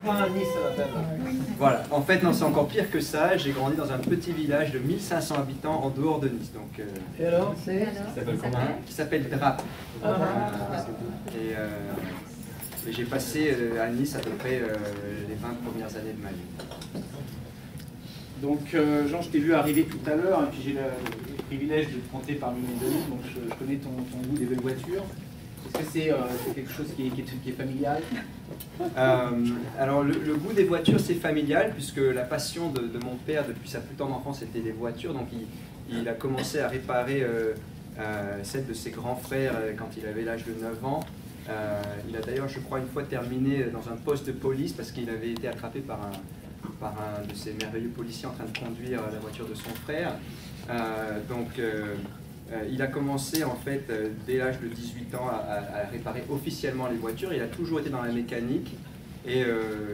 Nice, ça m'appelle. Voilà, en fait, non, c'est encore pire que ça. J'ai grandi dans un petit village de 1500 habitants en dehors de Nice. Donc, Et alors, qui s'appelle comment? Qui s'appelle Drape. Et j'ai passé à Nice à peu près les 20 premières années de ma vie. Donc, Jean, je t'ai vu arriver tout à l'heure, et puis j'ai le privilège de te compter parmi mes amis, donc je connais ton goût des belles voitures. Est-ce que c'est quelque chose qui est familial? Alors le goût des voitures c'est familial puisque la passion de mon père depuis sa plus tendre enfance c'était les voitures, donc il a commencé à réparer celle de ses grands frères quand il avait l'âge de 9 ans. Il a d'ailleurs je crois une fois terminé dans un poste de police parce qu'il avait été attrapé par un de ces merveilleux policiers en train de conduire la voiture de son frère. Il a commencé en fait dès l'âge de 18 ans à réparer officiellement les voitures. Il a toujours été dans la mécanique et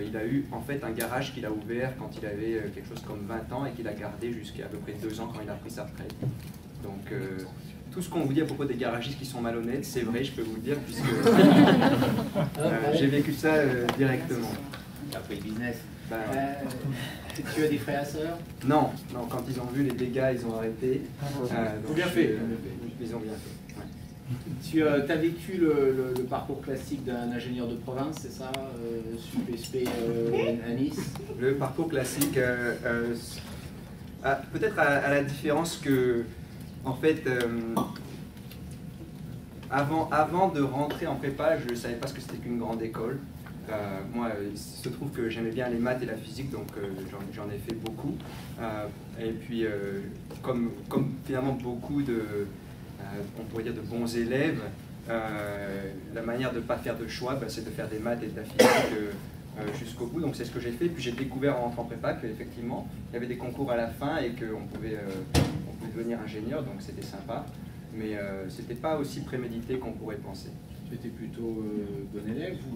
il a eu en fait un garage qu'il a ouvert quand il avait quelque chose comme 20 ans et qu'il a gardé jusqu'à à peu près 2 ans quand il a pris sa retraite. Donc tout ce qu'on vous dit à propos des garagistes qui sont malhonnêtes, c'est vrai, je peux vous le dire puisque j'ai vécu ça directement. Après le business. Ben, tu as des frères et sœurs? Non, non, quand ils ont vu les dégâts, ils ont arrêté. Ils bien fait. Ils ont bien fait. Ouais. Tu as vécu le parcours classique d'un ingénieur de province, c'est ça? SUP à Nice? Le parcours classique, peut-être à la différence que, en fait, avant de rentrer en prépa, je ne savais pas ce que c'était qu'une grande école. Moi, il se trouve que j'aimais bien les maths et la physique, donc j'en ai fait beaucoup. Et puis, comme finalement beaucoup on pourrait dire de bons élèves, la manière de ne pas faire de choix, c'est de faire des maths et de la physique jusqu'au bout. Donc c'est ce que j'ai fait. Puis j'ai découvert en rentrant en prépa qu'effectivement, il y avait des concours à la fin et qu'on pouvait devenir ingénieur, donc c'était sympa. Mais c'était pas aussi prémédité qu'on pourrait penser. Tu étais plutôt bon élève ou...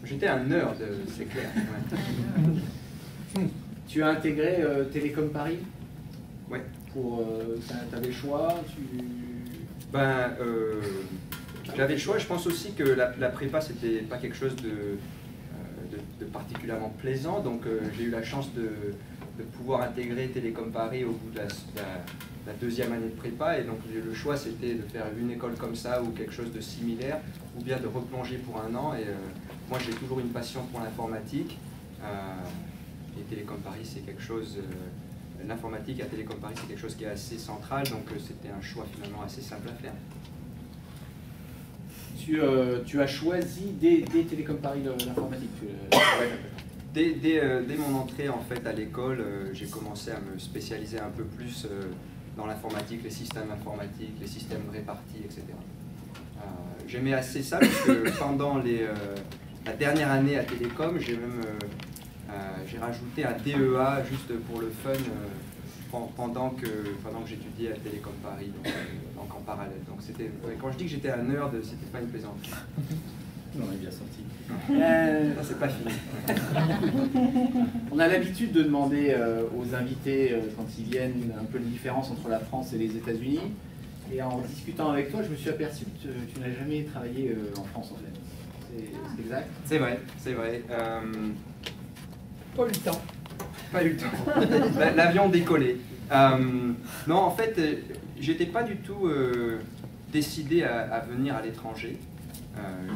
J'étais un nerd, c'est clair. Ouais. Tu as intégré Télécom Paris? Ouais. Tu avais le choix j'avais le choix. Je pense aussi que la prépa, c'était pas quelque chose de particulièrement plaisant. Donc j'ai eu la chance de pouvoir intégrer Télécom Paris au bout de la deuxième année de prépa. Et donc le choix, c'était de faire une école comme ça ou quelque chose de similaire, ou bien de replonger pour un an. Et moi, j'ai toujours une passion pour l'informatique. Et Télécom Paris, c'est quelque chose... L'informatique à Télécom Paris, c'est quelque chose qui est assez central, donc c'était un choix finalement assez simple à faire. Tu as choisi dès Télécom Paris l'informatique? Dès mon entrée en fait à l'école, j'ai commencé à me spécialiser un peu plus dans l'informatique, les systèmes informatiques, les systèmes répartis, etc. J'aimais assez ça parce que pendant la dernière année à Télécom, j'ai rajouté un DEA juste pour le fun pendant que j'étudiais à Télécom Paris, donc en parallèle. Donc quand je dis que j'étais un nerd, c'était pas une plaisanterie. On est bien sorti. Non, c'est pas fini. On a l'habitude de demander aux invités quand ils viennent un peu la différence entre la France et les États-Unis. Et en discutant avec toi, je me suis aperçu que tu n'as jamais travaillé en France en fait. C'est exact? C'est vrai, c'est vrai. pas eu le temps. Pas eu le temps. L'avion décollait. Non, en fait, j'étais pas du tout décidé à venir à l'étranger.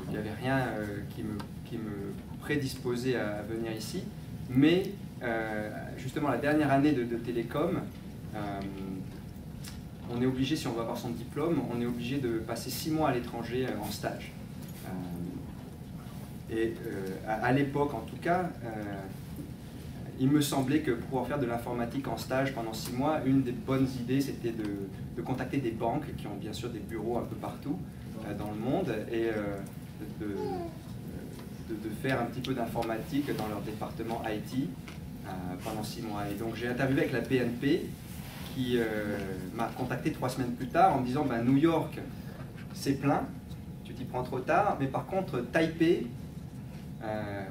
Il n'y avait rien qui me prédisposait à venir ici. Mais justement, la dernière année de Télécom, on est obligé, si on veut avoir son diplôme, on est obligé de passer 6 mois à l'étranger en stage. À l'époque, en tout cas, il me semblait que pour pouvoir faire de l'informatique en stage pendant 6 mois, une des bonnes idées, c'était de contacter des banques qui ont bien sûr des bureaux un peu partout dans le monde et de faire un petit peu d'informatique dans leur département IT pendant 6 mois. Et donc j'ai interviewé avec la BNP qui m'a contacté 3 semaines plus tard en me disant New York, c'est plein, tu t'y prends trop tard, mais par contre Taipei,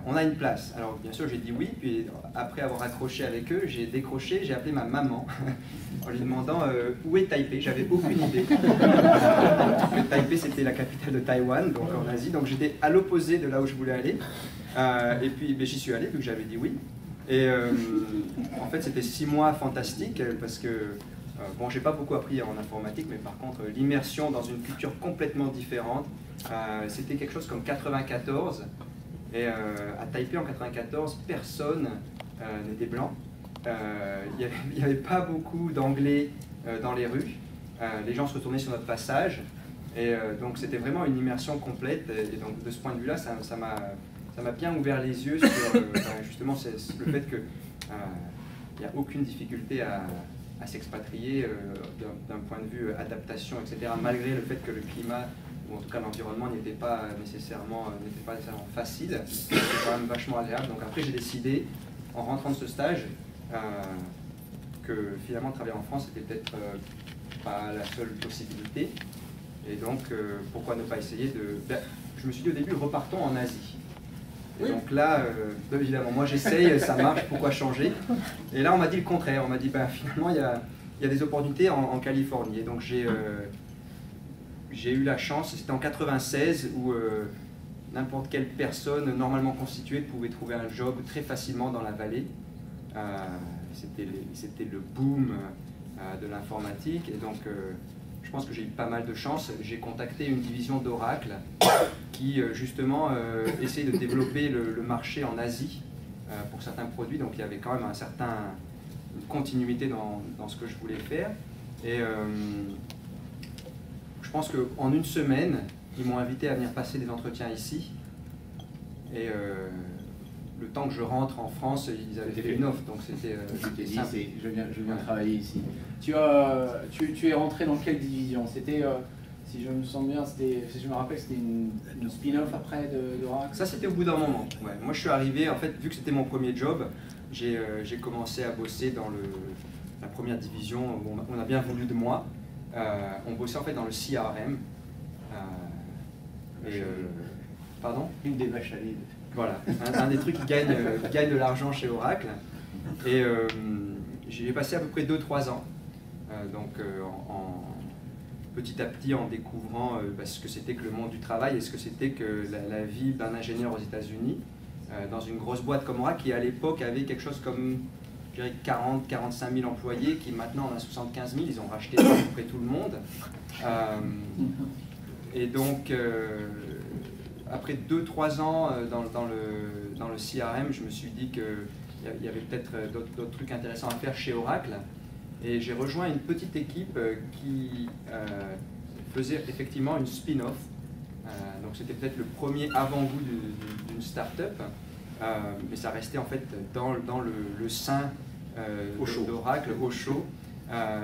on a une place. Alors bien sûr j'ai dit oui, puis après avoir accroché avec eux, j'ai décroché, j'ai appelé ma maman en lui demandant où est Taipei. J'avais aucune idée que Taipei c'était la capitale de Taïwan, donc en Asie, donc j'étais à l'opposé de là où je voulais aller. Et puis j'y suis allé vu que j'avais dit oui. Et en fait c'était 6 mois fantastiques parce que bon, j'ai pas beaucoup appris en informatique, mais par contre l'immersion dans une culture complètement différente, c'était quelque chose comme 94. Et à Taipei en 94, personne n'était blanc. Il n'y avait pas beaucoup d'anglais dans les rues. Les gens se retournaient sur notre passage. Et donc c'était vraiment une immersion complète. Et donc de ce point de vue-là, ça m'a bien ouvert les yeux sur justement le fait qu'il n'y a aucune difficulté à s'expatrier d'un point de vue adaptation, etc. Malgré le fait que le climat, ou en tout cas l'environnement, n'était pas nécessairement facile. C'était quand même vachement agréable. Donc après j'ai décidé, en rentrant de ce stage, que finalement travailler en France c'était peut-être pas la seule possibilité. Et donc pourquoi ne pas essayer de... je me suis dit au début, repartons en Asie. Et donc là, évidemment, moi j'essaye, ça marche, pourquoi changer? Et là on m'a dit le contraire, on m'a dit finalement il y a des opportunités en Californie. Et donc j'ai eu la chance, c'était en 96 où n'importe quelle personne normalement constituée pouvait trouver un job très facilement dans la vallée. C'était le boom de l'informatique et donc je pense que j'ai eu pas mal de chance. J'ai contacté une division d'Oracle qui justement essaie de développer le marché en Asie pour certains produits, donc il y avait quand même une continuité dans ce que je voulais faire. Et je pense qu'en une semaine, ils m'ont invité à venir passer des entretiens ici. Et le temps que je rentre en France, ils avaient fait une offre, donc c'était simple. Je viens travailler ici. Tu es rentré dans quelle division? C'était, si je me sens bien, si je me rappelle, c'était une spin-off après d'Oracle? Ça, c'était au bout d'un moment. Ouais. Moi, je suis arrivé, en fait, vu que c'était mon premier job, j'ai commencé à bosser dans la première division où on a bien voulu de moi. On bossait en fait dans le CRM. Pardon? Une des vaches à lait. Voilà, un des trucs qui gagne de l'argent chez Oracle. Et j'ai passé à peu près 2-3 ans. Petit à petit en découvrant ce que c'était que le monde du travail et ce que c'était que la vie d'un ingénieur aux États-Unis dans une grosse boîte comme Oracle qui à l'époque avait quelque chose comme 40-45 000 employés, qui maintenant en a 75 000, ils ont racheté à peu près tout le monde. Et donc après 2-3 ans dans le CRM, je me suis dit qu'il y avait peut-être d'autres trucs intéressants à faire chez Oracle. Et j'ai rejoint une petite équipe qui faisait effectivement une spin-off. Donc c'était peut-être le premier avant-goût d'une start-up, mais ça restait en fait dans le sein d'Oracle, au chaud.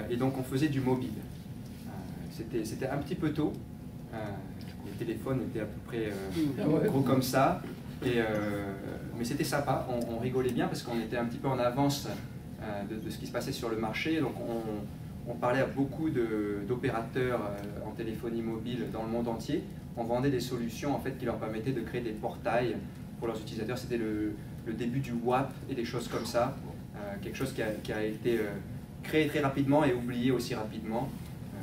Et donc on faisait du mobile. C'était un petit peu tôt. Les téléphones étaient à peu près gros comme ça. Mais c'était sympa, on rigolait bien parce qu'on était un petit peu en avance de ce qui se passait sur le marché. Donc on parlait à beaucoup d'opérateurs en téléphonie mobile dans le monde entier. On vendait des solutions en fait, qui leur permettaient de créer des portails pour leurs utilisateurs. C'était le début du WAP et des choses comme ça. Quelque chose qui a été créé très rapidement et oublié aussi rapidement,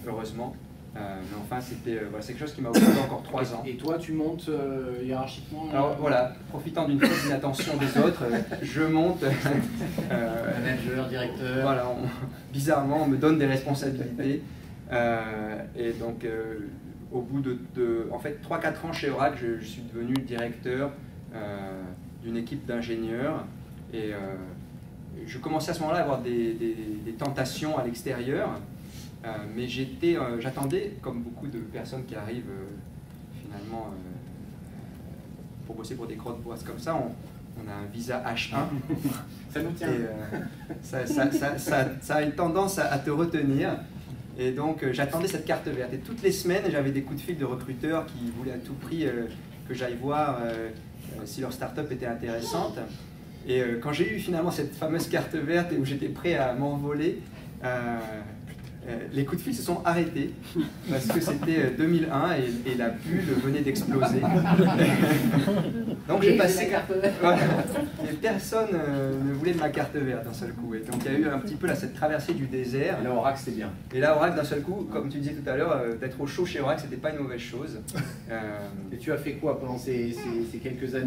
heureusement. Mais enfin, c'est quelque chose qui m'a occupé encore 3 ans. Et toi, tu montes hiérarchiquement? Alors voilà, profitant d'une fausse inattention des autres, je monte. Manager, directeur. Voilà, bizarrement, on me donne des responsabilités. Et donc, au bout de en fait, 3-4 ans chez Oracle, je suis devenu directeur d'une équipe d'ingénieurs. Et je commençais à ce moment-là à avoir des tentations à l'extérieur. Mais j'attendais, comme beaucoup de personnes qui arrivent finalement pour bosser pour des grosses boîtes comme ça, on a un visa H1. Ça nous tient. Et, ça a une tendance à te retenir. Et donc j'attendais cette carte verte. Et toutes les semaines, j'avais des coups de fil de recruteurs qui voulaient à tout prix que j'aille voir si leur start-up était intéressante. Et quand j'ai eu finalement cette fameuse carte verte et où j'étais prêt à m'envoler, les coups de fil se sont arrêtés parce que c'était 2001 et la bulle venait d'exploser. Donc j'ai passé... Voilà. Et personne ne voulait de ma carte verte d'un seul coup. Et donc il y a eu un petit peu là, cette traversée du désert. Et là, Oracle, c'était bien. Et là, Oracle, d'un seul coup, comme tu disais tout à l'heure, d'être au chaud chez Oracle, c'était pas une mauvaise chose. Et tu as fait quoi pendant ces quelques années?